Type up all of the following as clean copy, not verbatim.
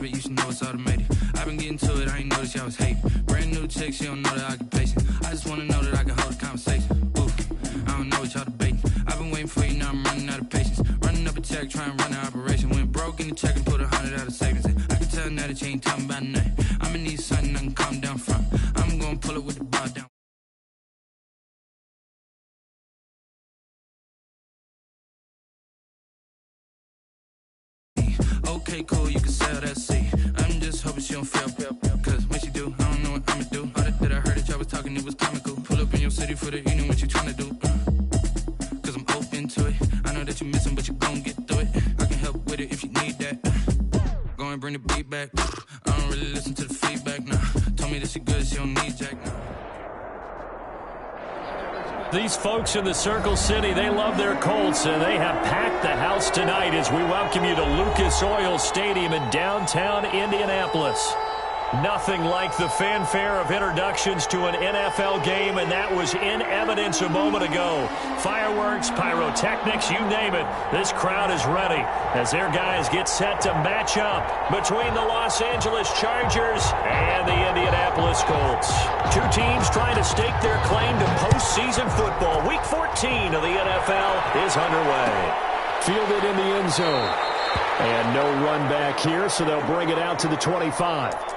habit, you should know it's automated. I've been getting to it, I ain't noticed y'all was hating. Brand new chick, she don't know the occupation. I just wanna know that I can hold a conversation. Oof, I don't know what y'all debating. I've been waiting for you, now I'm running out of patience. Running up a check, trying to run an operation. Went broke in the check and put 100 out of savings. And I can tell now that you ain't talking about nothing. I'ma need something I can calm down from. I'm gonna pull it with the bar down. Okay, cool, you can sell that seat. I'm just hoping she don't fail. Cause when she do, I don't know what I'ma do. All that I heard that y'all was talking, it was comical. Pull up in your city for the evening, what you tryna do? Cause I'm open to it. I know that you missing, but you gon' get through it. I can help with it if you need that. Go and bring the beat back. I don't really listen to the feedback, nah. Told me that she good, she don't need Jack, nah. These folks in the Circle City, they love their Colts, and they have packed the house tonight as we welcome you to Lucas Oil Stadium in downtown Indianapolis. Nothing like the fanfare of introductions to an NFL game, and that was in evidence a moment ago. Fireworks, pyrotechnics, you name it. This crowd is ready as their guys get set to match up between the Los Angeles Chargers and the Indianapolis Colts. Two teams trying to stake their claim to postseason football. Week 14 of the NFL is underway. Fielded in the end zone. And no run back here, so they'll bring it out to the 25.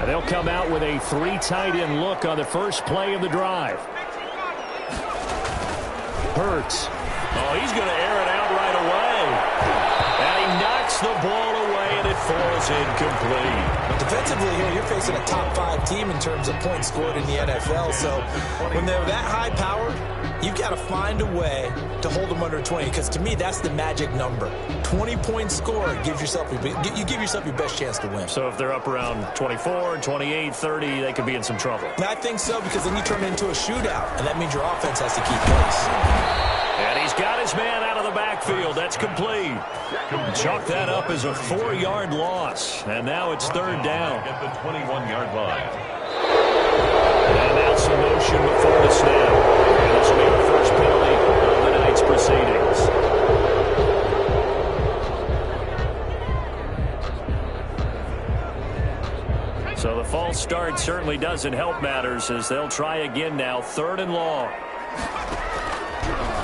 They'll come out with a three tight end look on the first play of the drive. Hurts. Oh, he's going to air it out right away. And he knocks the ball away, and it falls incomplete. Defensively here, you're facing a top-5 team in terms of points scored in the NFL. So when they're that high-powered, you've got to find a way to hold them under 20. Because to me, that's the magic number. 20 points scored gives yourself you give yourself your best chance to win. So if they're up around 24, 28, 30, they could be in some trouble. I think so, because then you turn it into a shootout, and that means your offense has to keep pace. And he's got his man out of the backfield. That's complete. Chalk that up as a 4-yard loss. And now it's third down. At the 21-yard line. And now some motion before the snap. And this will be the first penalty of the night's proceedings. So the false start certainly doesn't help matters as they'll try again now. 3rd and long.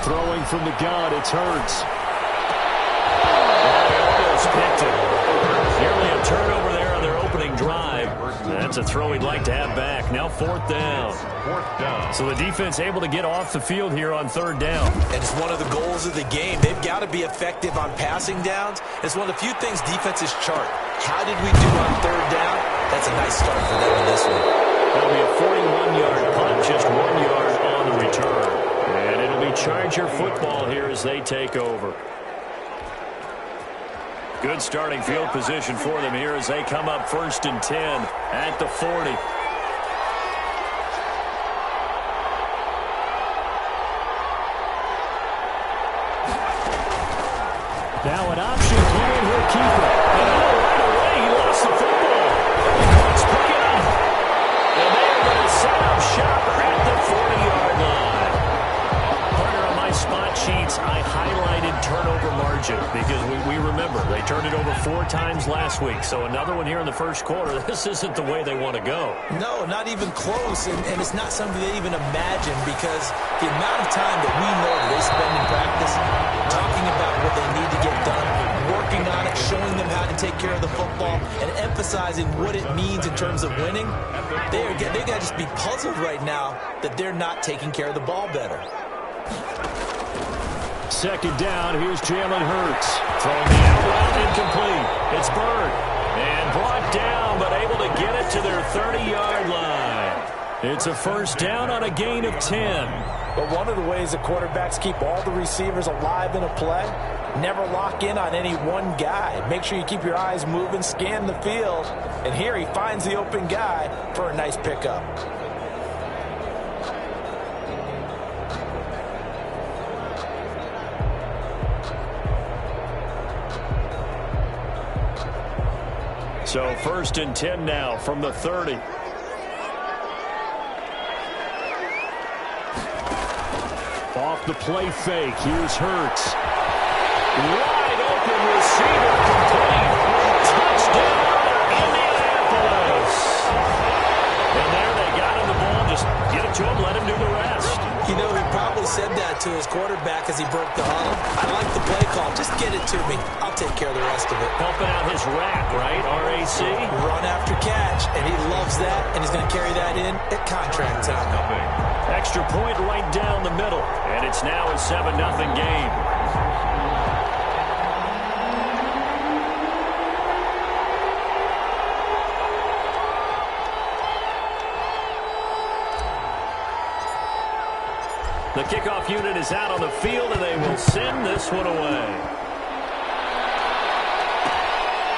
Throwing from the gun, it's Hurts. Almost picked it. Nearly a turnover there on their opening drive. That's a throw he'd like to have back. Now 4th down. 4th down. So the defense able to get off the field here on 3rd down. And it's one of the goals of the game. They've got to be effective on passing downs. It's one of the few things defenses chart. How did we do on 3rd down? That's a nice start for them in this one. That'll be a 41-yard punt, just 1 yard on the return. And it'll be Charger football here as they take over. Good starting field position for them here as they come up 1st and 10 at the 40. Now an option here, and he'll keep it. And right away, he lost the football. Let's pick it up. And they're going to set up shop at the 40-yard line. Partner, on my spot sheets, I highlighted turnover margin because we remember they turned it over 4 times last week. So another one here in the first quarter. This isn't the way they want to go. No, not even close, and it's not something they even imagine because the amount of time that we know that they spend in practice talking about what they need to get done, working on it, showing them how to take care of the football, and emphasizing what it means in terms of winning, they got to just be puzzled right now that they're not taking care of the ball better. 2nd down, here's Jalen Hurts. Throwing the out route incomplete. It's Bird. And brought down, but able to get it to their 30-yard line. It's a 1st down on a gain of 10. But one of the ways that quarterbacks keep all the receivers alive in a play, never lock in on any one guy. Make sure you keep your eyes moving, scan the field. And here he finds the open guy for a nice pickup. So 1st and 10 now from the 30. Off the play fake. Here's Hurts. Wide open receiver complete. Touchdown, Indianapolis. And there they got him the ball. Just get it to him, let him do the rest. You know, he probably said that to his quarterback as he broke the huddle. I like the play call. Just get it to me. I'll take care of the rest of it. Helping out his rack, right? RAC. Run after catch, and he loves that, and he's going to carry that in at contract time. Extra point right down the middle, and it's now a 7-0 game. The kickoff unit is out on the field, and they will send this one away.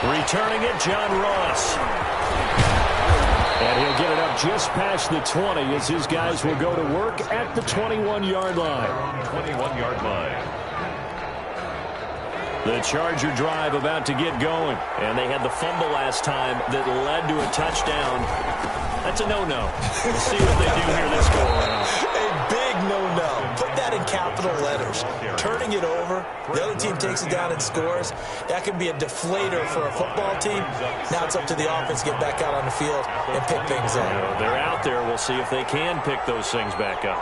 Returning it, John Ross. And he'll get it up just past the 20 as his guys will go to work at the 21-yard line. 21-yard line. The Charger drive about to get going. And they had the fumble last time that led to a touchdown. That's a no-no. We'll see what they do here this go-around. A big no-no. Put that in capital letters. Turning it over, the other team takes it down and scores. That can be a deflator for a football team. Now it's up to the offense to get back out on the field and pick things up. They're out there. We'll see if they can pick those things back up.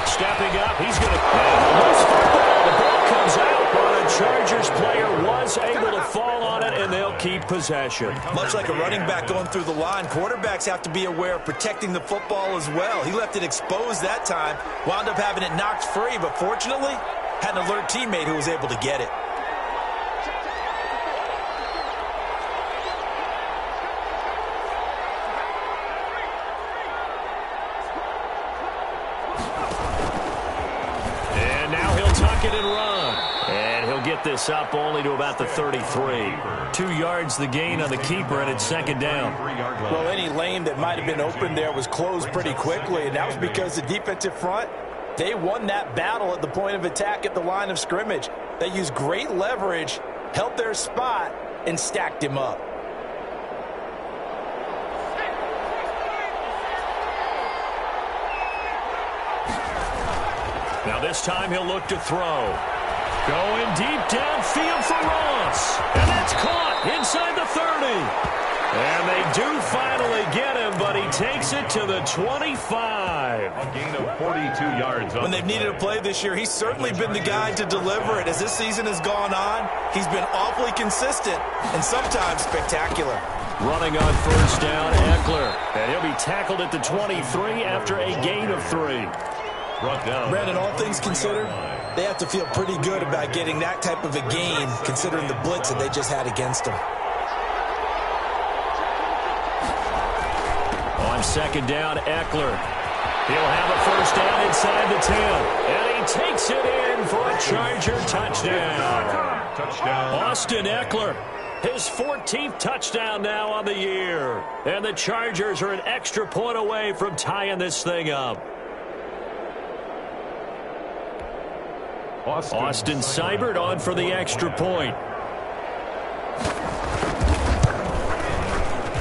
Stepping up, he's going to lose football. The ball comes out, but a Chargers player was able to fall on it, and they'll keep possession. Much like a running back going through the line, quarterbacks have to be aware of protecting the football as well. He left it exposed that time, wound up having it knocked free, but fortunately, had an alert teammate who was able to get it. It and run. And he'll get this up only to about the 33. 2 yards the gain on the keeper, and it's 2nd down. Well, any lane that might have been open there was closed pretty quickly, and that was because the defensive front, they won that battle at the point of attack at the line of scrimmage. They used great leverage, held their spot, and stacked him up. Now this time he'll look to throw. Going deep downfield for Ross. And that's caught inside the 30. And they do finally get him, but he takes it to the 25. A gain of 42 yards. When they've needed a play this year, he's certainly been the guy to deliver it. As this season has gone on, he's been awfully consistent and sometimes spectacular. Running on 1st down, Eckler. And he'll be tackled at the 23 after a gain of 3. Brandon, all things considered, they have to feel pretty good about getting that type of a gain, considering the blitz that they just had against them. On 2nd down, Eckler. He'll have a 1st down inside the 10. And he takes it in for a Charger touchdown. Austin Eckler, his 14th touchdown now on the year. And the Chargers are an extra point away from tying this thing up. Austin Seibert on for the extra point.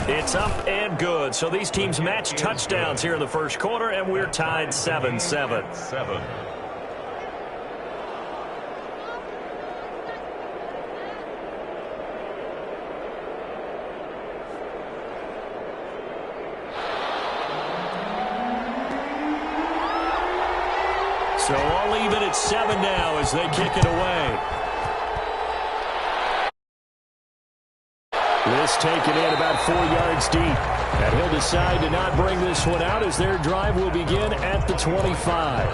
It's up and good. So these teams match touchdowns here in the 1st quarter, and we're tied 7-7. So all even at 7 now as they kick it away. This taken in about 4 yards deep. And he'll decide to not bring this one out as their drive will begin at the 25.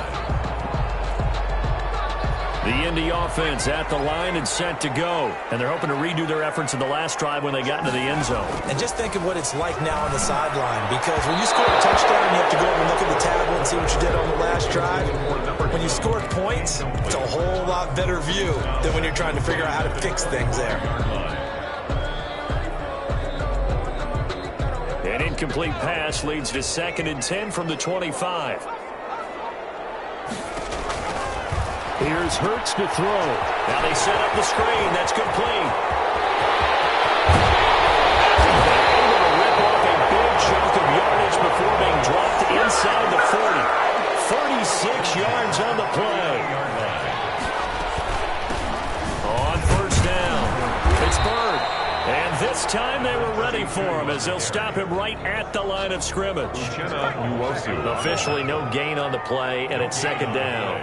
The Indy offense at the line and set to go. And they're hoping to redo their efforts in the last drive when they got into the end zone. And just think of what it's like now on the sideline, because when you score a touchdown, you have to go up and look at the table and see what you did on the last drive. When you scored points, it's a whole lot better view than when you're trying to figure out how to fix things there. An incomplete pass leads to 2nd and 10 from the 25. Here's Hurts to throw. Now they set up the screen. That's complete. play. On first down, it's Bird. And this time they were ready for him as they'll stop him right at the line of scrimmage. Officially no gain on the play, and it's second down.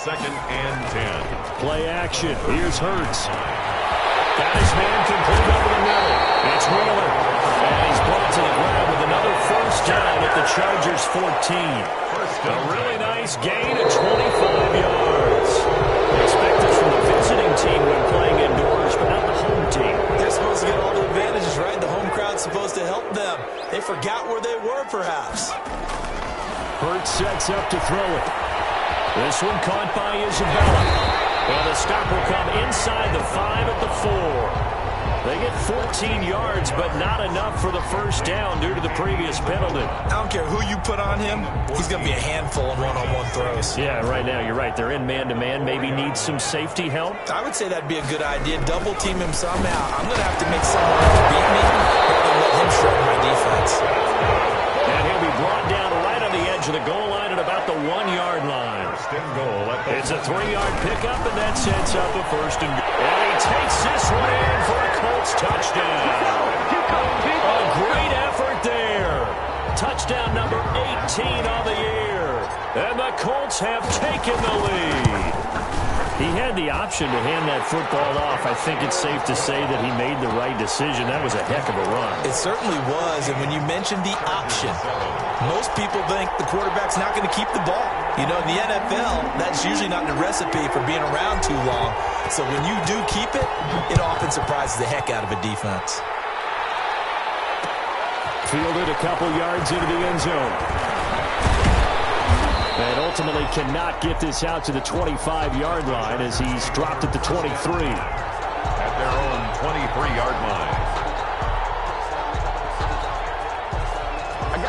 2nd and 10. Play action. Here's Hurts. Got his man complete over the middle. It's Wheeler. And he's brought to the ground with another first down at the Chargers' 14. A really nice gain of 25 yards. Expect this from the visiting team when playing indoors, but not the home team. They're supposed to get all the advantages, right? The home crowd's supposed to help them. They forgot where they were, perhaps. Hurts sets up to throw it. This one caught by Isabella. Well, the stop will come inside the 5 at the 4. They get 14 yards, but not enough for the first down due to the previous penalty. I don't care who you put on him. He's going to be a handful in one-on-one throws. Yeah, right now, you're right. They're in man-to-man. Maybe needs some safety help. I would say that'd be a good idea. Double team him somehow. I'm going to have to make someone else beat me rather than let him shred my defense. And he'll be brought down right on the edge of the goal line at about the 1-yard line. It's a 3-yard pickup, and that sets up a first and goal. And he takes this one in for a Colts touchdown. A great effort there. Touchdown number 18 on the year. And the Colts have taken the lead. He had the option to hand that football off. I think it's safe to say that he made the right decision. That was a heck of a run. It certainly was, and when you mentioned the option, most people think the quarterback's not going to keep the ball. You know, in the NFL, that's usually not the recipe for being around too long. So when you do keep it, it often surprises the heck out of a defense. Fielded a couple yards into the end zone. And ultimately cannot get this out to the 25-yard line as he's dropped at the 23. At their own 23-yard line.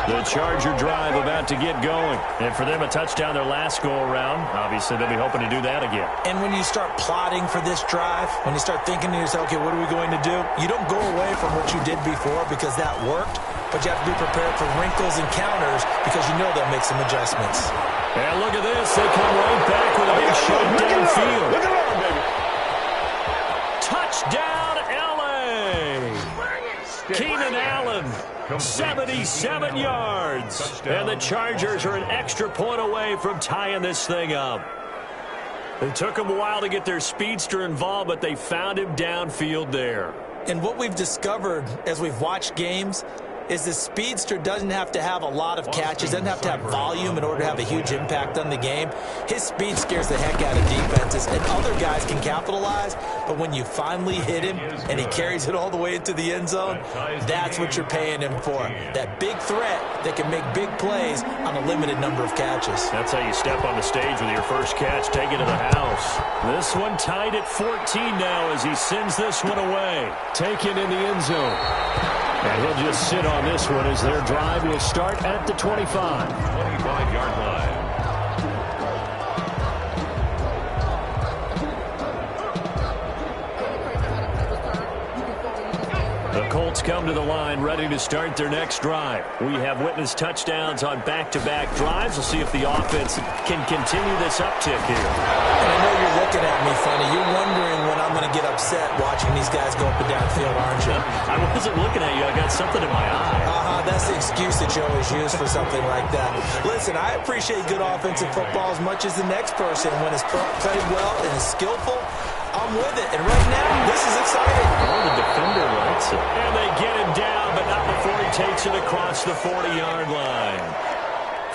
The Charger drive about to get going. And for them, a touchdown their last go-around. Obviously, they'll be hoping to do that again. And when you start plotting for this drive, when you start thinking to yourself, okay, what are we going to do? You don't go away from what you did before because that worked, but you have to be prepared for wrinkles and counters because you know they'll make some adjustments. And look at this. They come right back with a big shot downfield. Look around, baby. Touchdown, L.A. Keenan Allen. 77 yards. And the Chargers are an extra point away from tying this thing up. It took them a while to get their speedster involved, but they found him downfield there. And what we've discovered as we've watched games is the speedster doesn't have to have a lot of catches, doesn't have to have volume in order to have a huge impact on the game. His speed scares the heck out of defenses, and other guys can capitalize, but when you finally hit him and he carries it all the way into the end zone, that's what you're paying him for. That big threat that can make big plays on a limited number of catches. That's how you step on the stage with your first catch, take it to the house. This one tied at 14 now as he sends this one away. Taken in the end zone. And he'll just sit on this one as their drive will start at the 25. 25-yard line. The Colts come to the line ready to start their next drive. We have witnessed touchdowns on back-to-back drives. We'll see if the offense can continue this uptick here. And I know you're looking at me funny. You're wondering when I'm going to get upset watching these guys go up and down field, aren't you? I wasn't looking at you. I got something in my eye. That's the excuse that you always use for something like that. Listen, I appreciate good offensive football as much as the next person. When it's played well and is skillful, I'm with it. And right now, this is exciting. Oh, the defender likes it. And they get him down, but not before he takes it across the 40-yard line.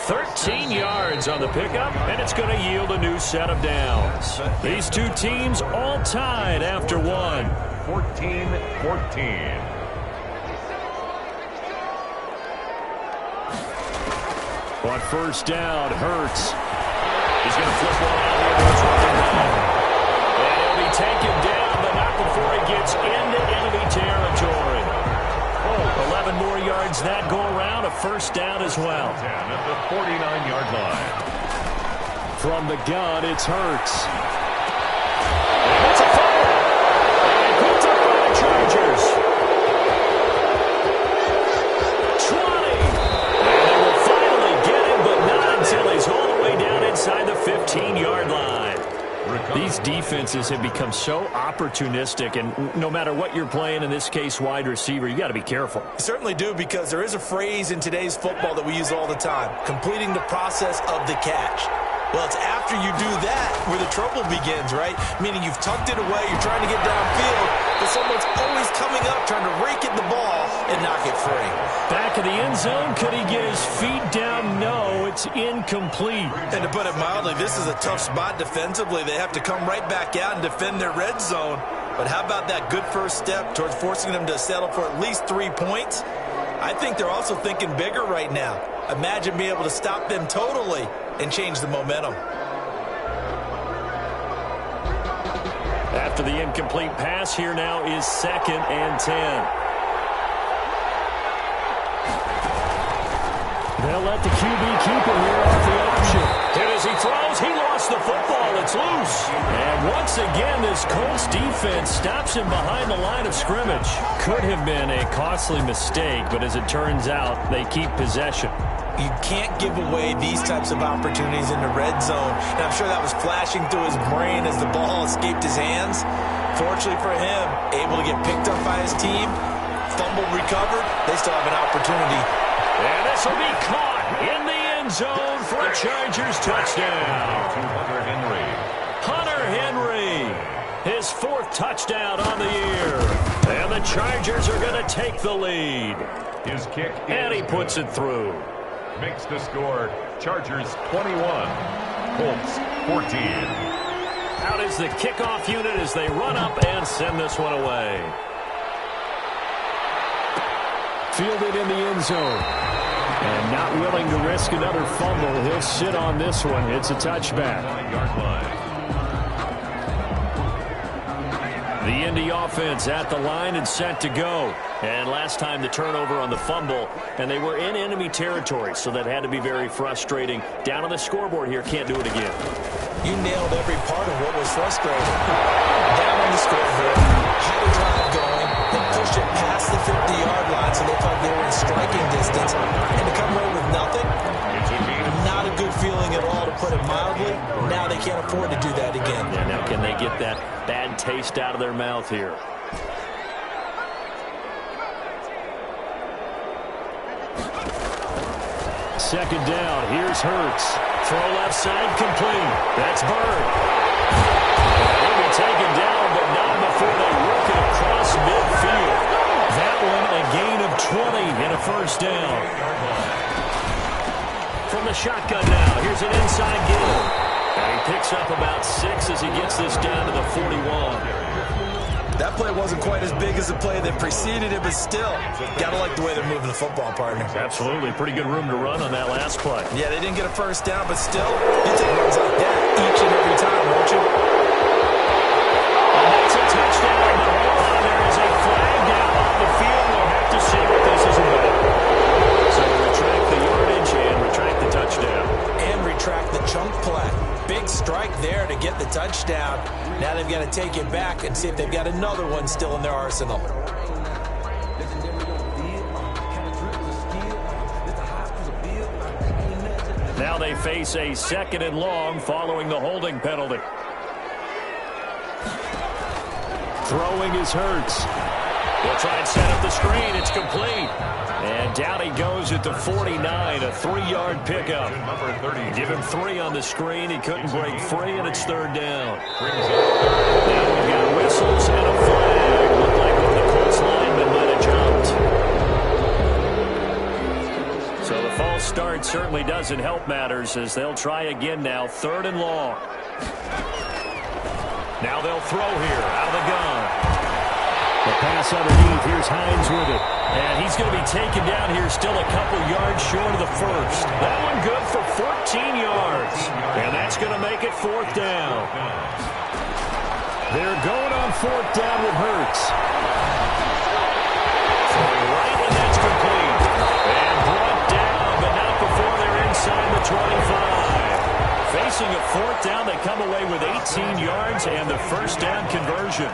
13 yards on the pickup, and it's going to yield a new set of downs. These two teams all tied after one. 14-14. On first down, Hurts. He's going to flip one out here towards running back. And he'll be taken down, but not before he gets into enemy territory. 11 more yards that go around, a first down as well. 10 at the 49-yard line. From the gun, it's Hurts. And it's a fumble. And picked up by the Chargers. 20. And they will finally get him, but not until he's all the way down inside the 15-yard defenses have become so opportunistic, and no matter what you're playing, in this case wide receiver, you got to be careful. You certainly do, because there is a phrase in today's football that we use all the time: completing the process of the catch. Well, it's after you do that where the trouble begins, right? Meaning you've tucked it away, you're trying to get downfield, but someone's always coming up trying to rake at the ball and knock it free. Back of the end zone, could he get his feet down? No, it's incomplete. And to put it mildly, this is a tough spot defensively. They have to come right back out and defend their red zone. But how about that good first step towards forcing them to settle for at least 3 points? I think they're also thinking bigger right now. Imagine being able to stop them totally and change the momentum. After the incomplete pass, here now is 2nd and 10. They'll let the QB keep it here off the option. And as he throws, he lost the football. It's loose. And once again, this Colts defense stops him behind the line of scrimmage. Could have been a costly mistake, but as it turns out, they keep possession. You can't give away these types of opportunities in the red zone. And I'm sure that was flashing through his brain as the ball escaped his hands. Fortunately for him, able to get picked up by his team, fumble recovered, they still have an opportunity. And this will be caught in the end zone for a Chargers touchdown. Hunter Henry, his 4th touchdown on the year. And the Chargers are going to take the lead. His kick, and he puts it through. Makes the score Chargers 21, Colts 14. Out is the kickoff unit as they run up and send this one away. Fielded in the end zone. And not willing to risk another fumble. He'll sit on this one. It's a touchback. 9-yard line. The Indy offense at the line and set to go. And last time the turnover on the fumble, and they were in enemy territory, so that had to be very frustrating. Down on the scoreboard here, can't do it again. You nailed every part of what was frustrating. Down on the scoreboard, had a drive going, they pushed it past the 50-yard line, so they thought they were in striking distance, and to come away with nothing, not a good feeling at all, to put it mildly. Now they can't afford to do that again. Yeah, now can they get that bad taste out of their mouth here? Second down. Here's Hurts. Throw left side complete. That's Bird. He'll be taken down, but not before they work it across midfield. That one a gain of 20 and a first down. From the shotgun now, here's an inside give. And he picks up about 6 as he gets this down to the 41. That play wasn't quite as big as the play that preceded it, but still, got to like the way they're moving the football, partner. Absolutely. Pretty good room to run on that last play. Yeah, they didn't get a first down, but still, you take runs like that each and every time, won't you? And that's a touchdown. But hold on, there is a flag down on the field. We'll have to see what this is about. So retract the yardage and retract the touchdown. And retract the chunk play. Big strike there to get the touchdown. Now they've got to take it back and see if they've got another one still in their arsenal. Now they face a 2nd and long following the holding penalty. Throwing is Hurts. They'll try and set up the screen. It's complete. And down he goes at the 49, a 3-yard pickup. Number 30. Give him 3 on the screen. He couldn't break free, and it's 3rd down. Now we've got whistles and a flag. Looked like one of the Colts linemen might have jumped. So the false start certainly doesn't help matters as they'll try again now. 3rd and long. Now they'll throw here out of the gun. The pass underneath. Here's Hines with it. And he's going to be taken down here still a couple yards short of the first. That one good for 14 yards. And that's going to make it 4th down. They're going on 4th down with Hurts. Throwing right, and that's complete. And brought down, but not before they're inside the 25. Facing a 4th down, they come away with 18 yards and the first down conversion.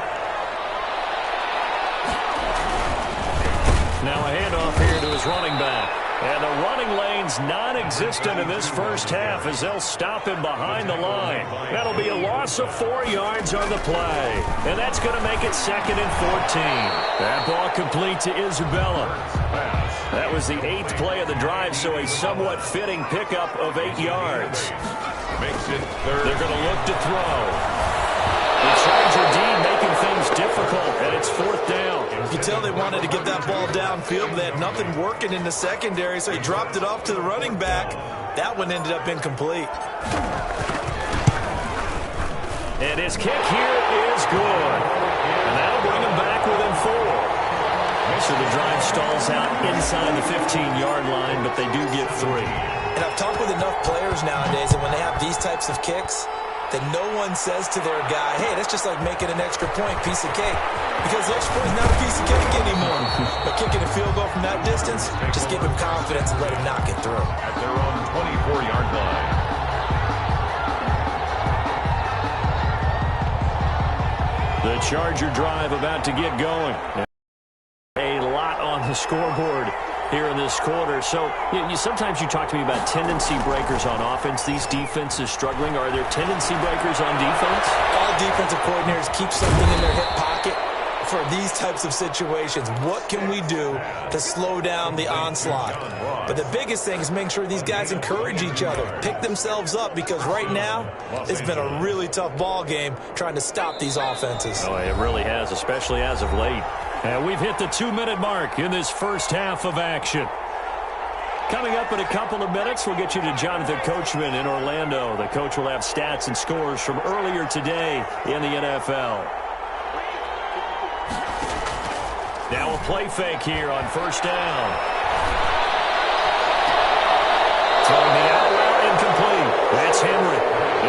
Now a handoff here to his running back. And the running lane's non-existent in this first half as they'll stop him behind the line. That'll be a loss of 4 yards on the play. And that's going to make it 2nd and 14. That ball complete to Isabella. That was the 8th play of the drive, so a somewhat fitting pickup of 8 yards. Makes it 3rd. They're going to look to throw. The Charger D making things difficult, and it's 4th down. You can tell they wanted to get that ball downfield, but they had nothing working in the secondary, so he dropped it off to the running back. That one ended up incomplete. And his kick here is good. And that'll bring him back within 4. So the drive stalls out inside the 15-yard line, but they do get 3. And I've talked with enough players nowadays that when they have these types of kicks, that no one says to their guy, hey, that's just like making an extra point, piece of cake. Because the extra point is not a piece of cake anymore. But kicking a field goal from that distance, just give him confidence and let him knock it through. At their own 24-yard line. The Charger drive about to get going. A lot on the scoreboard here in this quarter. So sometimes you talk to me about tendency breakers on offense. These defenses struggling. Are there tendency breakers on defense? All defensive coordinators keep something in their hip pocket for these types of situations. What can we do to slow down the onslaught? But the biggest thing is make sure these guys encourage each other, pick themselves up, because right now it's been a really tough ball game trying to stop these offenses. Oh, it really has, especially as of late. And we've hit the 2-minute mark in this first half of action. Coming up in a couple of minutes, we'll get you to Jonathan Coachman in Orlando. The coach will have stats and scores from earlier today in the NFL. Now a play fake here on first down. Throwing the out route incomplete. That's Henry.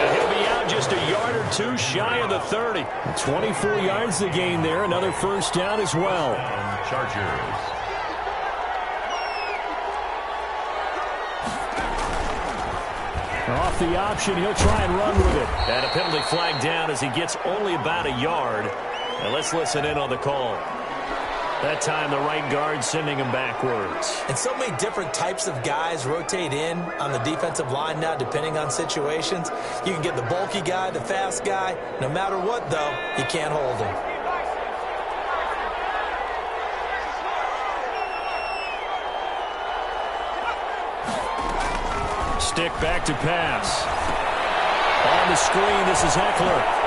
And he'll be out just a yard or 2 shy of the 30. 24 yards to gain there. Another first down as well. Chargers. Off the option, he'll try and run with it. And a penalty flag down as he gets only about a yard. And let's listen in on the call. That time, the right guard sending him backwards. And so many different types of guys rotate in on the defensive line now, depending on situations. You can get the bulky guy, the fast guy. No matter what, though, you can't hold him. Stick back to pass. On the screen, this is Eckler.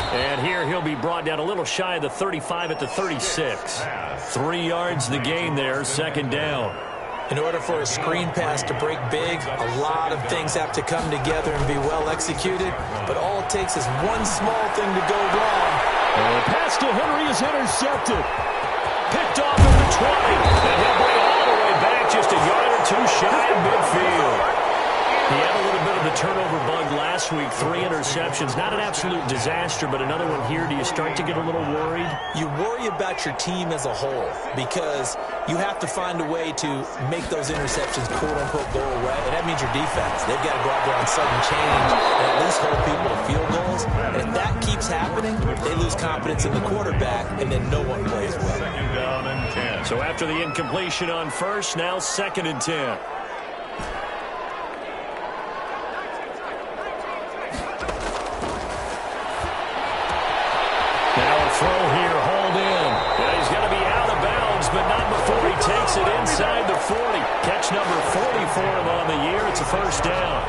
And here he'll be brought down a little shy of the 35 at the 36. 3 yards the gain there, 2nd down. In order for a screen pass to break big, a lot of things have to come together and be well executed. But all it takes is one small thing to go wrong. And the pass to Henry is intercepted. Picked off at the 20. And he'll bring it all the way back just a yard or 2 shy of midfield. He had a little bit of the turnover bug last week, 3 interceptions. Not an absolute disaster, but another one here. Do you start to get a little worried? You worry about your team as a whole because you have to find a way to make those interceptions, quote-unquote, go away. And that means your defense. They've got to go out there on sudden change and at least hold people to field goals. And if that keeps happening, they lose confidence in the quarterback, and then no one plays well. 2nd down and 10. So after the incompletion on first, now 2nd and 10. Throw here, hold in. Yeah, he's going to be out of bounds, but not before he takes it inside the 40. Catch number 40 for him on the year. It's a first down.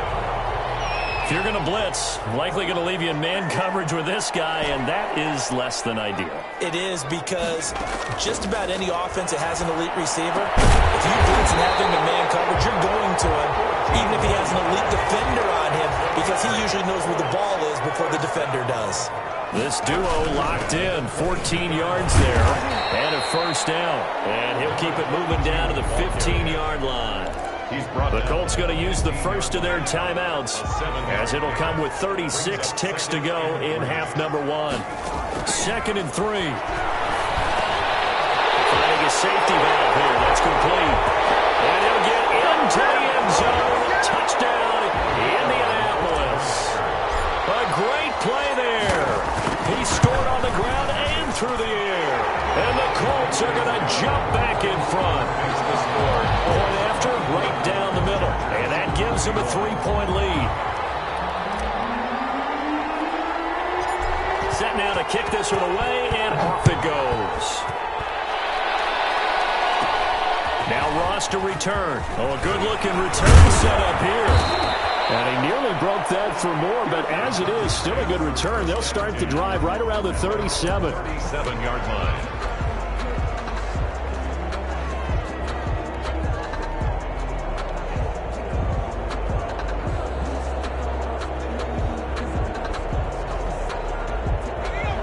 If you're going to blitz, likely going to leave you in man coverage with this guy, and that is less than ideal. It is because just about any offense that has an elite receiver, if you blitz and have him in man coverage, you're going to him, even if he has an elite defender on him, because he usually knows where the ball is before the defender does. This duo locked in, 14 yards there, and a first down. And he'll keep it moving down to the 15-yard line. The Colts going to use the first of their timeouts, as it'll come with 36 ticks to go in half number 1. 2nd and 3. Finding a safety valve here. That's complete. And he'll get into the end zone. Touchdown, Indianapolis. A great play there. He scored on the ground and through the air. And the Colts are going to jump back in front. 7-point lead. Set now to kick this one away, and off it goes. Now Ross to return. Oh, a good-looking return set up here. And he nearly broke that for more, but as it is, still a good return. They'll start the drive right around the 37. 37-yard line.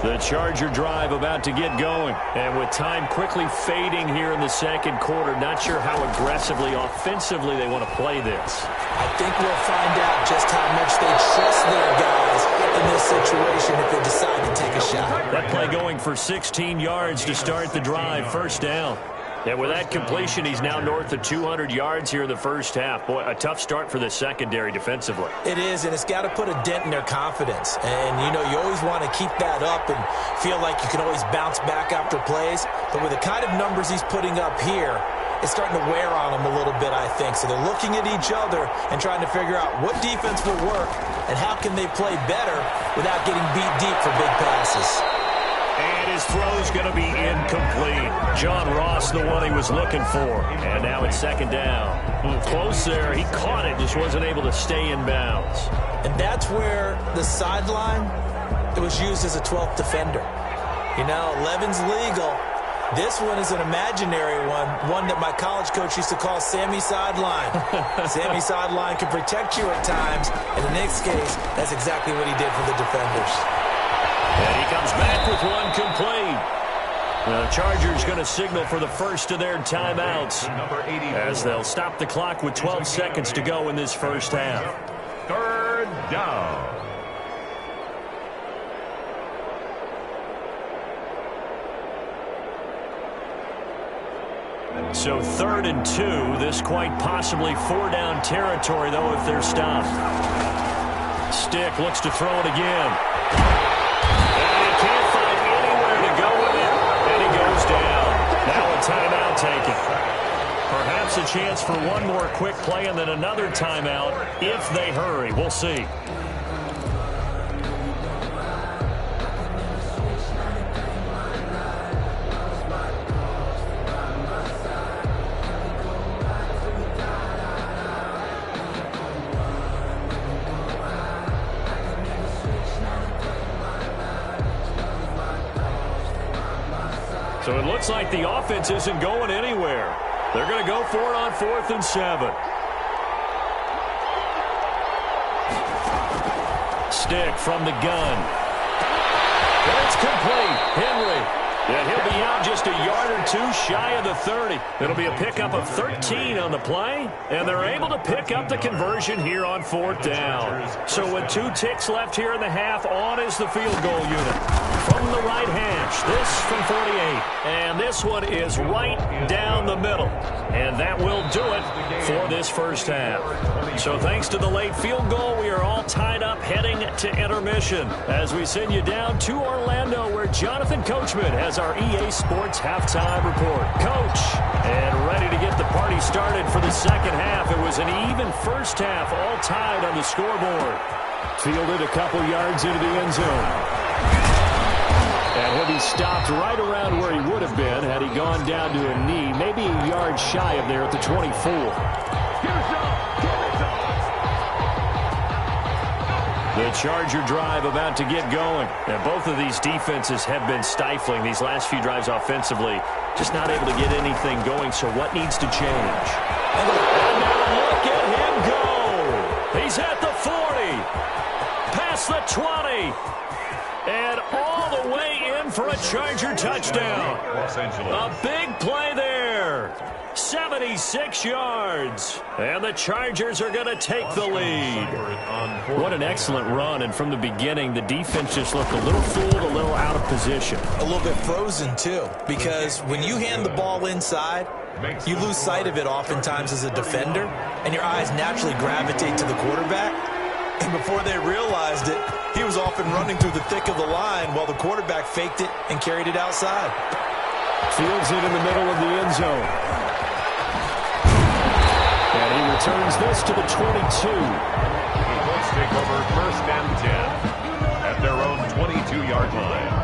The Charger drive about to get going. And with time quickly fading here in the second quarter, not sure how aggressively, offensively they want to play this. I think we'll find out just how much they trust their guys in this situation if they decide to take a shot. That play going for 16 yards to start the drive, first down. And with that completion, he's now north of 200 yards here in the first half. Boy, a tough start for the secondary defensively. It is, and it's got to put a dent in their confidence. And, you know, you always want to keep that up and feel like you can always bounce back after plays. But with the kind of numbers he's putting up here, it's starting to wear on them a little bit, I think. So they're looking at each other and trying to figure out what defense will work and how can they play better without getting beat deep for big passes. And his throw's going to be incomplete. John Ross, the one he was looking for. And now it's second down. Close there. He caught it, just wasn't able to stay in bounds. And that's where the sideline, it was used as a 12th defender. You know, 11's legal. This one is an imaginary one that my college coach used to call Sammy Sideline. Sammy Sideline can protect you at times. In the next case, that's exactly what he did for the defenders. And he comes back with one complete. The Chargers going to signal for the first of their timeouts as they'll stop the clock with 12 seconds to go in this first half. Third down. So 3rd and 2. This quite possibly 4-down territory, though, if they're stopped. Stick looks to throw it again. And he can't find anywhere to go with it. And he goes down. Now a timeout taken. Perhaps a chance for one more quick play and then another timeout if they hurry. We'll see. So it looks like the offense isn't going anywhere. They're going to go for it on 4th and 7. Stick from the gun. And it's complete. Henry. Yeah, he'll be out just a yard or two shy of the 30. It'll be a pickup of 13 on the play, and they're able to pick up the conversion here on 4th down. So with 2 ticks left here in the half, on is the field goal unit. From the right hash, this from 48. And this one is right down the middle. And that will do it for this first half. So thanks to the late field goal, we are all tied up heading to intermission as we send you down to Orlando where Jonathan Coachman has our EA Sports halftime report. Coach, and ready to get the party started for the second half. It was an even first half, all tied on the scoreboard. Fielded a couple yards into the end zone. And he'll be stopped right around where he would have been had he gone down to a knee, maybe a yard shy of there at the 24. The Charger drive about to get going. And both of these defenses have been stifling these last few drives offensively. Just not able to get anything going, so what needs to change? And now look at him go. He's at the 40. Past the 20. And all the way in for a Charger touchdown. A big play there. 76 yards. And the Chargers are going to take the lead. What an excellent run. And from the beginning, the defense just looked a little fooled, a little out of position. A little bit frozen, too, because when you hand the ball inside, you lose sight of it oftentimes as a defender, and your eyes naturally gravitate to the quarterback. And before they realized it, he was off and running through the thick of the line while the quarterback faked it and carried it outside. Fields it in the middle of the end zone. And he returns this to the 22. Let's take over 1st and 10 at their own 22-yard line.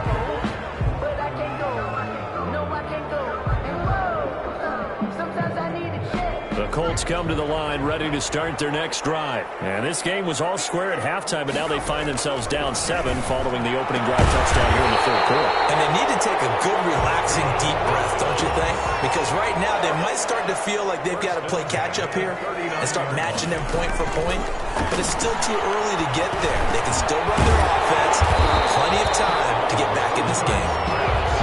The Colts come to the line ready to start their next drive. And this game was all square at halftime, but now they find themselves down 7 following the opening drive touchdown here in the 3rd quarter. And they need to take a good, relaxing, deep breath, don't you think? Because right now they might start to feel like they've got to play catch-up here and start matching them point for point. But it's still too early to get there. They can still run their offense. Plenty of time to get back in this game.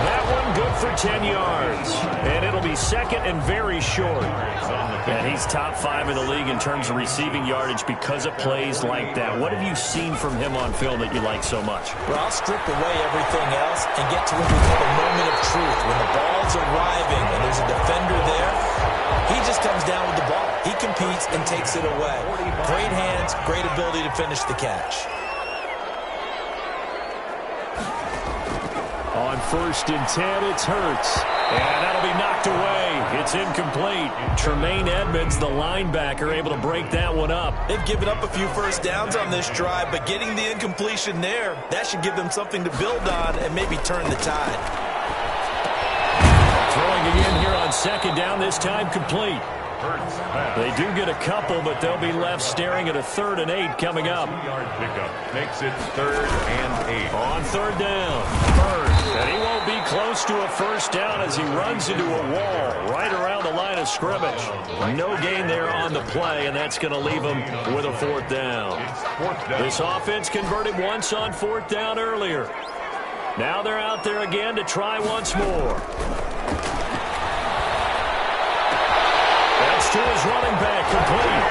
That one good for 10 yards. And it'll be 2nd and very short. And he's top 5 in the league in terms of receiving yardage because of plays like that. What have you seen from him on film that you like so much? Well, I'll strip away everything else and get to what we call a moment of truth. When the ball's arriving and there's a defender there, he just comes down with the ball. He competes and takes it away. Great hands, great ability to finish the catch. On 1st and 10, it's Hurts. And that'll be knocked away. It's incomplete. Tremaine Edmonds, the linebacker, able to break that one up. They've given up a few first downs on this drive, but getting the incompletion there, that should give them something to build on and maybe turn the tide. Throwing again here on 2nd down, this time complete. They do get a couple, but they'll be left staring at a 3rd and 8 coming up. 2-yard pickup makes it 3rd and 8. On 3rd down. And he won't be close to a first down as he runs into a wall right around the line of scrimmage. No gain there on the play, and that's going to leave him with a 4th down. This offense converted once on 4th down earlier. Now they're out there again to try once more. To his running back, complete.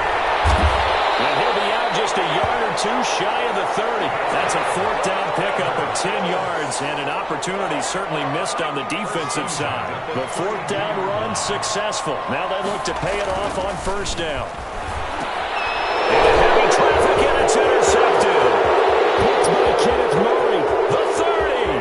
And he'll be out just a yard or 2 shy of the 30. That's a 4th down pickup of 10 yards and an opportunity certainly missed on the defensive side. The 4th down run successful. Now they look to pay it off on 1st down. And heavy traffic, and it's intercepted. Picked by Kenneth Murray. The 30,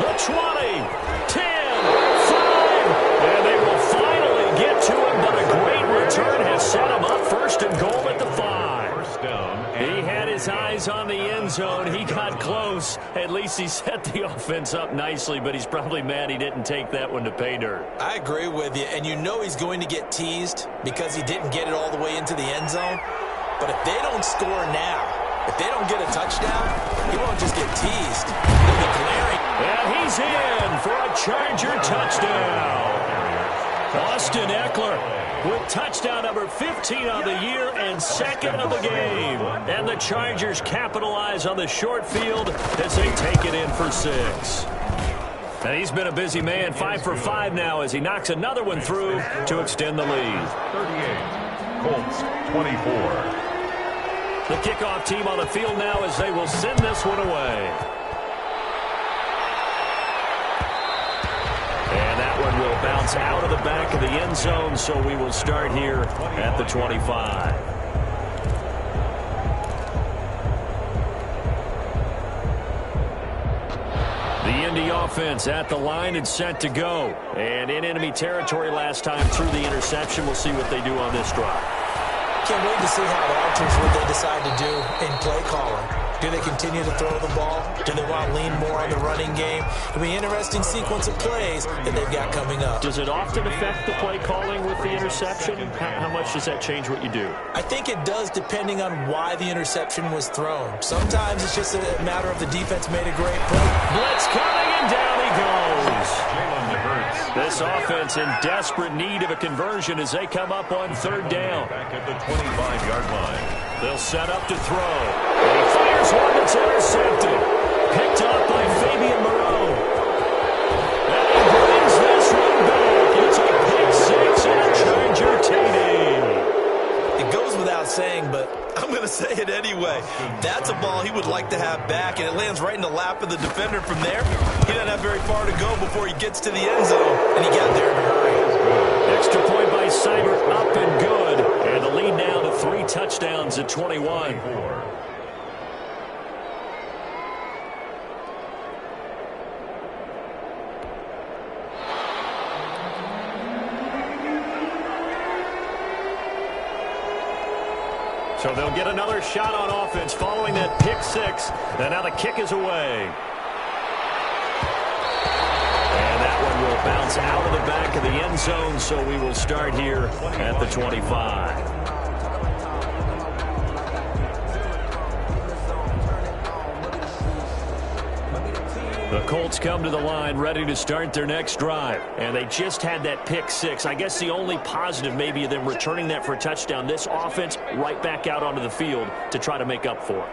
the 20, 10, 5. And they will finally get to him, but a great return has set him up 1st and goal at the 5. First down. He had his eyes on the end zone. He got close. At least he set the offense up nicely, but he's probably mad he didn't take that one to pay dirt. I agree with you, and you know he's going to get teased because he didn't get it all the way into the end zone. But if they don't score now, if they don't get a touchdown, he won't just get teased. He'll be glaring. And he's in for a Charger touchdown. Austin Eckler with touchdown number 15 on the year and 2nd of the game. And the Chargers capitalize on the short field as they take it in for 6. And he's been a busy man, 5 for 5 now as he knocks another one through to extend the lead. 38, Colts 24. The kickoff team on the field now as they will send this one away. And that one will bounce out of the back of the end zone, so we will start here at the 25. The Indy offense at the line and set to go. And in enemy territory last time through the interception. We'll see what they do on this drive. Can't wait to see how it alters what they decide to do in play calling. Do they continue to throw the ball? Do they want to lean more on the running game? It'll be an interesting sequence of plays that they've got coming up. Does it often affect the play calling with the interception? How much does that change what you do? I think it does depending on why the interception was thrown. Sometimes it's just a matter of the defense made a great play. Blitz coming, and down he goes. This offense in desperate need of a conversion as they come up on 3rd down. Back at the 25-yard line. They'll set up to throw. And he fires one that's intercepted. Picked up by Fabian Moreau. And he brings this one back. It's a pick 6 and a Charger TD. It goes without saying, but I'm going to say it anyway. That's a ball he would like to have back, and it lands right in the lap of the defender from there. He doesn't have very far to go before he gets to the end zone, and he got there in a hurry. Extra point by Seibert, up and good. And the lead now to 3 touchdowns at 21. So they'll get another shot on offense following that pick six. And now the kick is away. And that one will bounce out of the back of the end zone, so we will start here at the 25. The Colts come to the line ready to start their next drive. And they just had that pick six. I guess the only positive maybe of them returning that for a touchdown. This offense right back out onto the field to try to make up for it.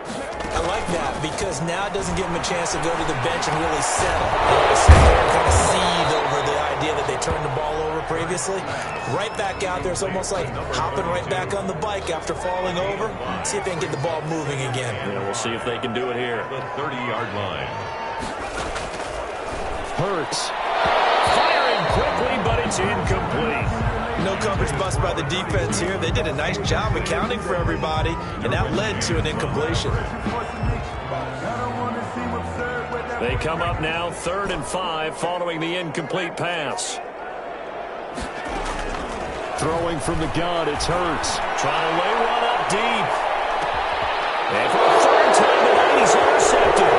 I like that because now it doesn't give them a chance to go to the bench and really settle. Sit there and kind of seethe over the idea that they turned the ball over previously. Right back out there. It's almost like hopping right back on the bike after falling over. See if they can get the ball moving again. Yeah, we'll see if they can do it here. The 30-yard line. Hurts. Firing quickly, but it's incomplete. No coverage bust by the defense here. They did a nice job accounting for everybody, and that led to an incompletion. They come up now 3rd and 5 following the incomplete pass. Throwing from the gun, it's Hurts. Trying to lay one up deep. And for the 3rd time tonight, he's intercepted.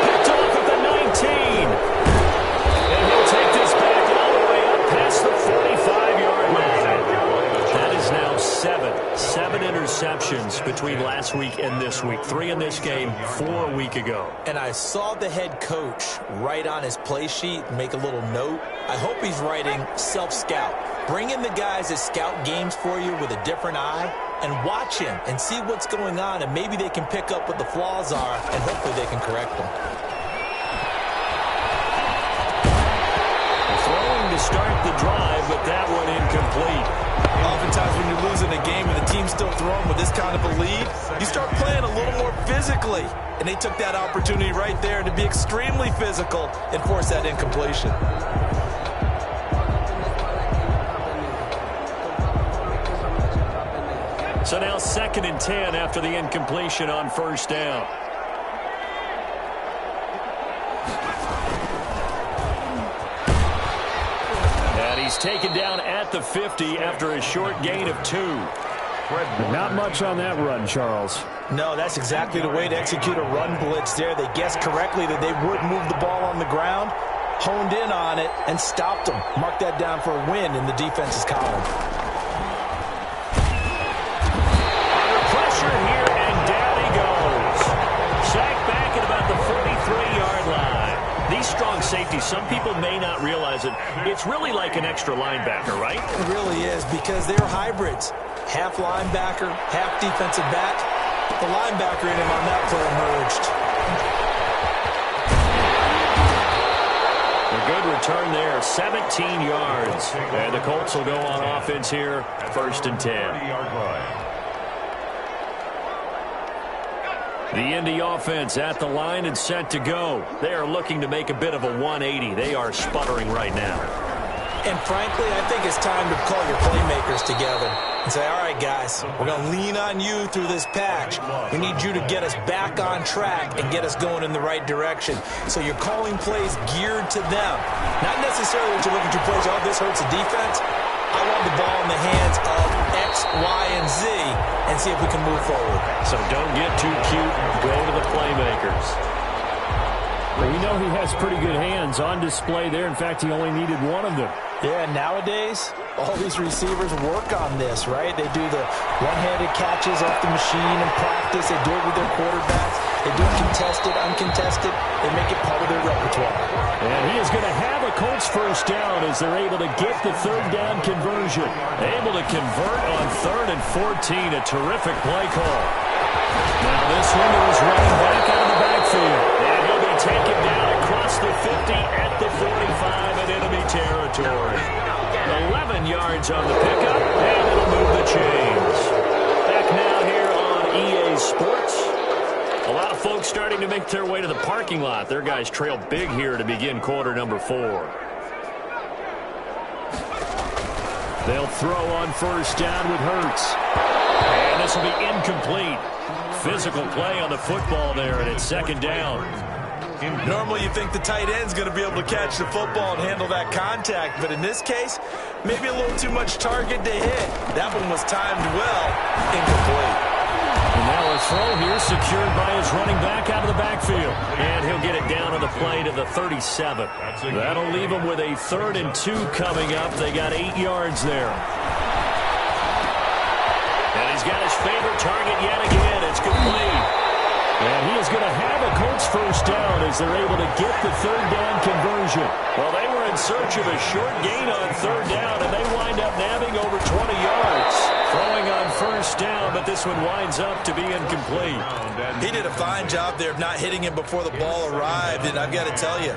Picked off at the 19. And he'll take this back all the way up past the 45-yard line. That is now 7 interceptions between last week and this week. 3 in this game, 4 a week ago. And I saw the head coach write on his play sheet, make a little note. I hope he's writing self-scout. Bring in the guys that scout games for you with a different eye and watch him and see what's going on, and maybe they can pick up what the flaws are, and hopefully they can correct them. Throwing to start the drive, but that one incomplete. Oftentimes when you're losing a game and the team's still throwing with this kind of a lead, you start playing a little more physically. And they took that opportunity right there to be extremely physical and force that incompletion. So now 2nd and 10 after the incompletion on 1st down. He's taken down at the 50 after a short gain of 2. Not much on that run, Charles. No, that's exactly the way to execute a run blitz there. They guessed correctly that they would move the ball on the ground, honed in on it, and stopped them. Mark that down for a win in the defense's column. Under pressure here, and down he goes. Sacked back at about the 43-yard line. These strong safeties, some people may not realize it. It's really like an extra linebacker, right? It really is, because they're hybrids. Half linebacker, half defensive back. The linebacker in him on that play emerged. A good return there, 17 yards. And the Colts will go on offense here, 1st and 10. The Indy offense at the line and set to go. They are looking to make a bit of a 180. They are sputtering right now. And frankly, I think it's time to call your playmakers together and say, all right, guys, we're going to lean on you through this patch. We need you to get us back on track and get us going in the right direction. So you're calling plays geared to them. Not necessarily that you look at your plays, oh, this hurts the defense. I want the ball in the hands of X, Y, and Z and see if we can move forward. So don't get too cute. Go to the playmakers. Well, we know he has pretty good hands on display there. In fact, he only needed one of them. Yeah, nowadays, all these receivers work on this, right? They do the one-handed catches off the machine in practice. They do it with their quarterbacks. They do it contested, uncontested. They make it part of their repertoire. And he is going to have a Colts 1st down as they're able to get the 3rd down conversion. Able to convert on 3rd and 14. A terrific play call. Now this one is running back out of the backfield. And he'll be taken down across the 50 at the 45 in enemy territory. 11 yards on the pickup, and it'll move the chains. Back now here on EA Sports. A lot of folks starting to make their way to the parking lot. Their guys trail big here to begin quarter number 4. They'll throw on 1st down with Hurts. And this will be incomplete. Physical play on the football there, and it's 2nd down. Normally you think the tight end's going to be able to catch the football and handle that contact, but in this case, maybe a little too much target to hit. That one was timed well, incomplete. throw here secured by his running back out of the backfield. And he'll get it down on the play to the 37. That'll leave him with a 3rd and 2 coming up. They got 8 yards there. And he's got his favorite target yet again. It's complete. And he is going to have a Colts first down as they're able to get the 3rd down conversion. Well, they were in search of a short gain on 3rd down, and they wind up nabbing over 20 yards. Throwing on first down, but this one winds up to be incomplete. He did a fine job there of not hitting him before the ball arrived, and I've got to tell you,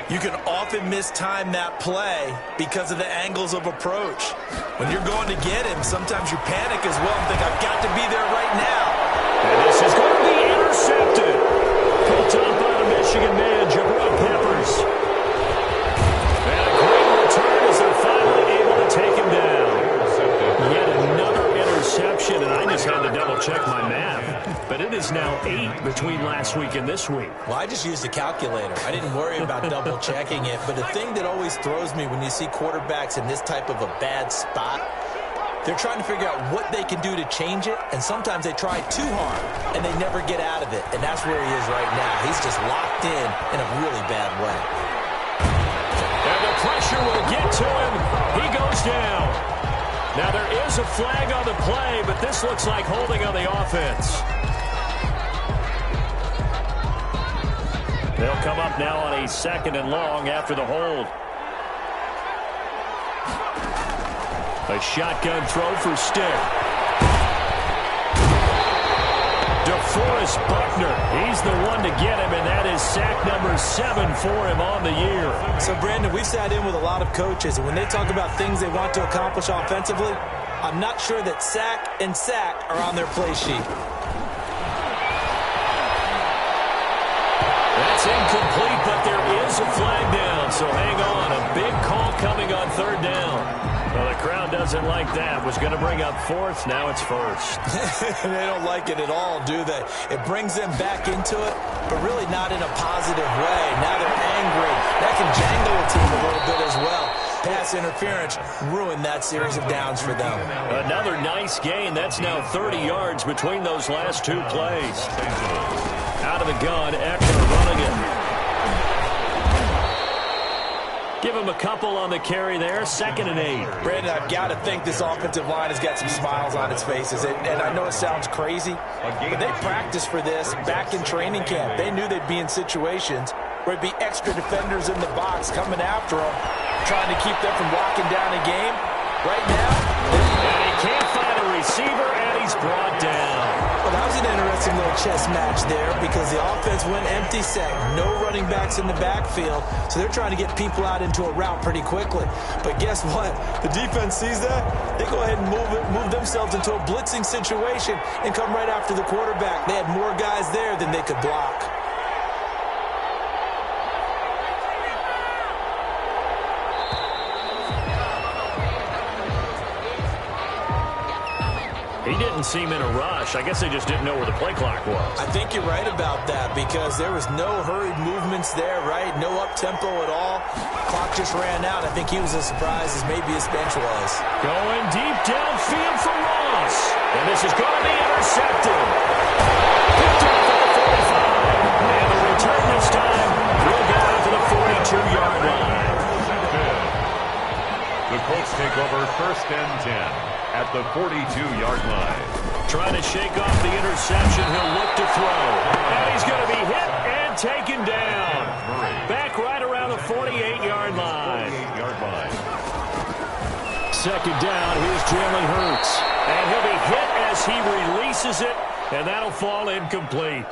you can often mistime that play because of the angles of approach. When you're going to get him, sometimes you panic as well and think, I've got to be there right now. And this is going to be intercepted. Pulled up by the Michigan man, Jabril Peppers. And a great return as they're finally able to take him down. Yet another interception, and I just had to double-check my math. But it is now 8 between last week and this week. Well, I just used a calculator. I didn't worry about double-checking it. But the thing that always throws me when you see quarterbacks in this type of a bad spot, they're trying to figure out what they can do to change it, and sometimes they try too hard, and they never get out of it. And that's where he is right now. He's just locked in a really bad way. And the pressure will get to him. He goes down. Now, there is a flag on the play, but this looks like holding on the offense. They'll come up now on a 2nd and long after the hold. A shotgun throw for Stick. DeForest Buckner, he's the one to get him, and that is sack number 7 for him on the year. So, Brandon, we've sat in with a lot of coaches, and when they talk about things they want to accomplish offensively, I'm not sure that sack and sack are on their play sheet. That's incomplete, but there is a flag down, so hang on. A big call coming on 3rd down. Well, the crowd doesn't like that. Was going to bring up 4th. Now it's 1st. They don't like it at all, do they? It brings them back into it, but really not in a positive way. Now they're angry. That can jangle a team a little bit as well. Pass interference ruined that series of downs for them. Another nice gain. That's now 30 yards between those last 2 plays. Out of the gun, Eckler running it. Give him a couple on the carry there. 2nd and 8. Brandon, I've got to think this offensive line has got some smiles on its faces. And I know it sounds crazy, but they practiced for this back in training camp. They knew they'd be in situations where it'd be extra defenders in the box coming after them, trying to keep them from locking down a game. Right now, and he can't find a receiver, and he's brought down. Well, that was an interesting little chess match there because the offense went empty set. No running backs in the backfield, so they're trying to get people out into a route pretty quickly. But guess what? The defense sees that. They go ahead and move themselves into a blitzing situation and come right after the quarterback. They had more guys there than they could block. He didn't seem in a rush. I guess they just didn't know where the play clock was. I think you're right about that because there was no hurried movements there, right? No up-tempo at all. Clock just ran out. I think he was as surprised as maybe his bench was. Going deep downfield for Ross. And this is going to be intercepted. Picked up at the 45. And the return this time will go out to the 42-yard line. The Colts take over 1st and 10. At the 42-yard line. Trying to shake off the interception. He'll look to throw. And he's going to be hit and taken down. Back right around the 48-yard line. 48-yard line. 2nd down. Here's Jalen Hurts. And he'll be hit as he releases it. And that'll fall incomplete.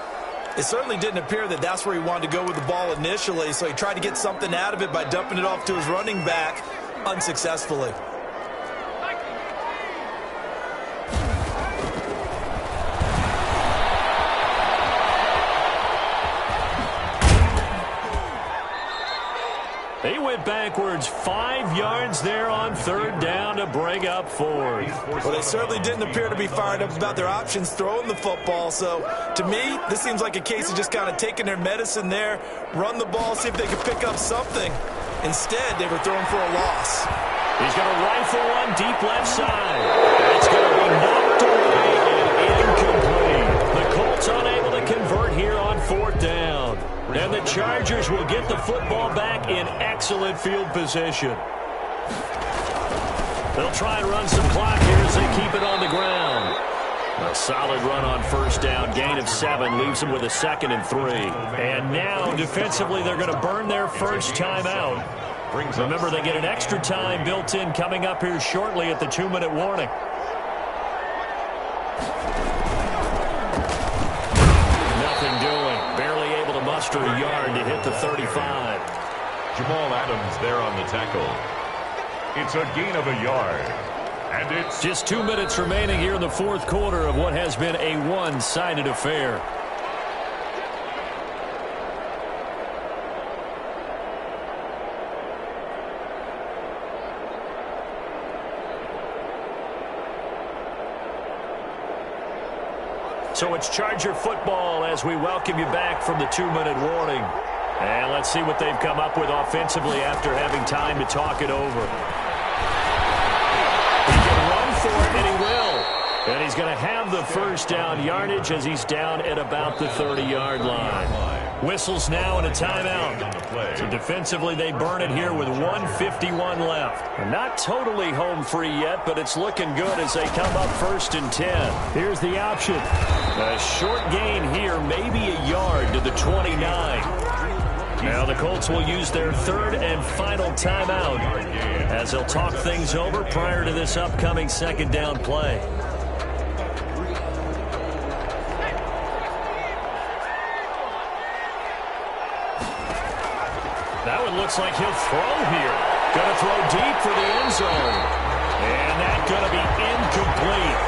It certainly didn't appear that that's where he wanted to go with the ball initially. So he tried to get something out of it by dumping it off to his running back unsuccessfully. They went backwards 5 yards there on 3rd down to bring up 4th. Well, they certainly didn't appear to be fired up about their options throwing the football. So, to me, this seems like a case of just kind of taking their medicine there, run the ball, see if they can pick up something. Instead, they were throwing for a loss. He's going to rifle one deep left side. It's going to be knocked away and incomplete. The Colts Chargers will get the football back in excellent field position. They'll try and run some clock here as they keep it on the ground. A solid run on first down. Gain of 7 leaves them with a 2nd and 3. And now, defensively, they're going to burn their first time out. Remember, they get an extra time built in coming up here shortly at the 2-minute warning. Nothing doing. Barely able to muster a yard to hit the 35. Jamal Adams there on the tackle. It's a gain of a yard. And it's just 2 minutes remaining here in the fourth quarter of what has been a one-sided affair. So it's Charger football as we welcome you back from the 2-minute warning. And let's see what they've come up with offensively after having time to talk it over. He can run for it, and he will. And he's going to have the first down yardage as he's down at about the 30-yard line. Whistles now and a timeout. So defensively, they burn it here with 1:51 left. And not totally home free yet, but it's looking good as they come up 1st and 10. Here's the option. A short gain here, maybe a yard to the 29. Now the Colts will use their 3rd and final timeout as they'll talk things over prior to this upcoming 2nd down play. That one looks like he'll throw here. Going to throw deep for the end zone. And that's going to be incomplete.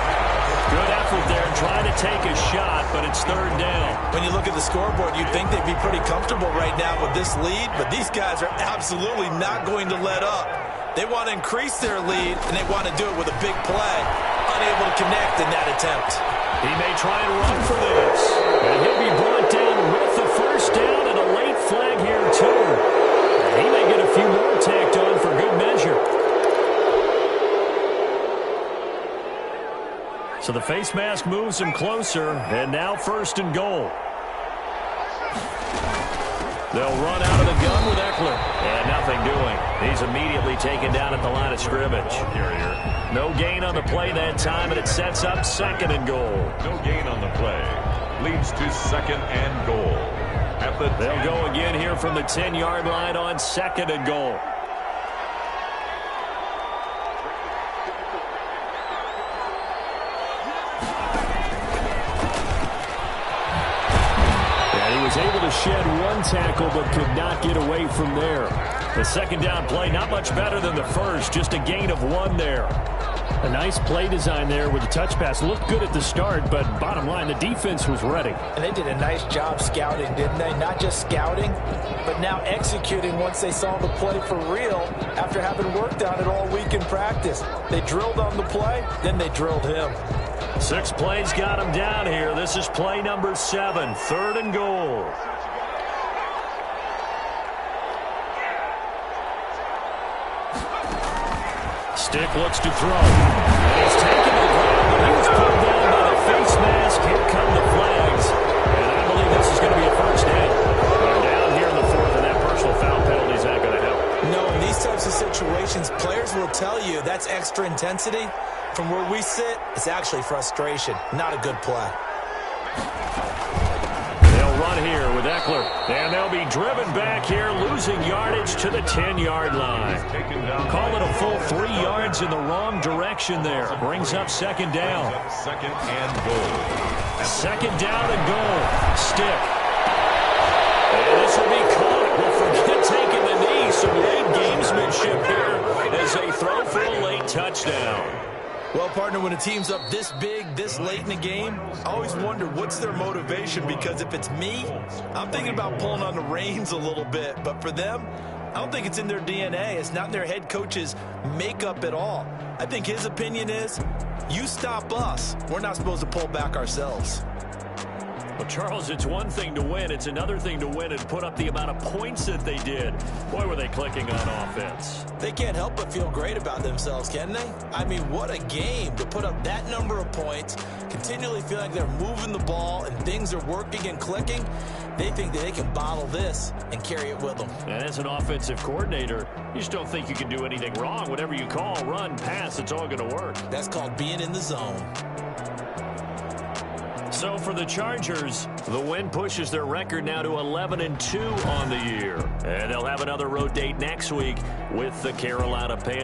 Good effort there trying to take a shot, but it's 3rd down. When you look at the scoreboard, you'd think they'd be pretty comfortable right now with this lead, but these guys are absolutely not going to let up. They want to increase their lead, and they want to do it with a big play. Unable to connect in that attempt. He may try and run for this. And he'll be brought down with the first down and a late flag here, too. And he may get a few more tacked on for good measure. So the face mask moves him closer, and now 1st and goal. They'll run out of the gun with Eckler. And nothing doing. He's immediately taken down at the line of scrimmage. No gain on the play that time, and it sets up 2nd and goal. No gain on the play. Leads to 2nd and goal. They'll go again here from the 10-yard line on 2nd and goal. Was able to shed one tackle but could not get away from there. The 2nd down play not much better than the first, just a gain of 1 there. A nice play design there with the touch pass. Looked good at the start, but bottom line, the defense was ready. And they did a nice job scouting, didn't they? Not just scouting, but now executing once they saw the play for real after having worked on it all week in practice. They drilled on the play, then they drilled him. 6 plays got him down here. This is play number 7, 3rd and goal. Stick looks to throw. And he's taken the ground, but he was pulled down by the face mask. Here come the flags. And I believe this is going to be a first down. They're down here in the 4th, and that personal foul penalty is not going to help. No, in these types of situations, players will tell you that's extra intensity. From where we sit, it's actually frustration, not a good play. They'll run here with Eckler, and they'll be driven back here, losing yardage to the 10-yard line. Call it a full 3 yards in the wrong direction there. Brings up 2nd down. 2nd and goal. 2nd down and goal. Stick. And this will be caught. Well, forget taking the knee. Some late gamesmanship here as they throw for a late touchdown. Well, partner, when a team's up this big, this late in the game, I always wonder what's their motivation, because if it's me, I'm thinking about pulling on the reins a little bit. But for them, I don't think it's in their DNA. It's not in their head coach's makeup at all. I think his opinion is, you stop us, we're not supposed to pull back ourselves. Well, Charles, it's one thing to win. It's another thing to win and put up the amount of points that they did. Boy, were they clicking on offense. They can't help but feel great about themselves, can they? I mean, what a game to put up that number of points, continually feel like they're moving the ball and things are working and clicking. They think that they can bottle this and carry it with them. And as an offensive coordinator, you just don't think you can do anything wrong. Whatever you call, run, pass, it's all going to work. That's called being in the zone. So for the Chargers, the win pushes their record now to 11-2 on the year. And they'll have another road date next week with the Carolina Panthers.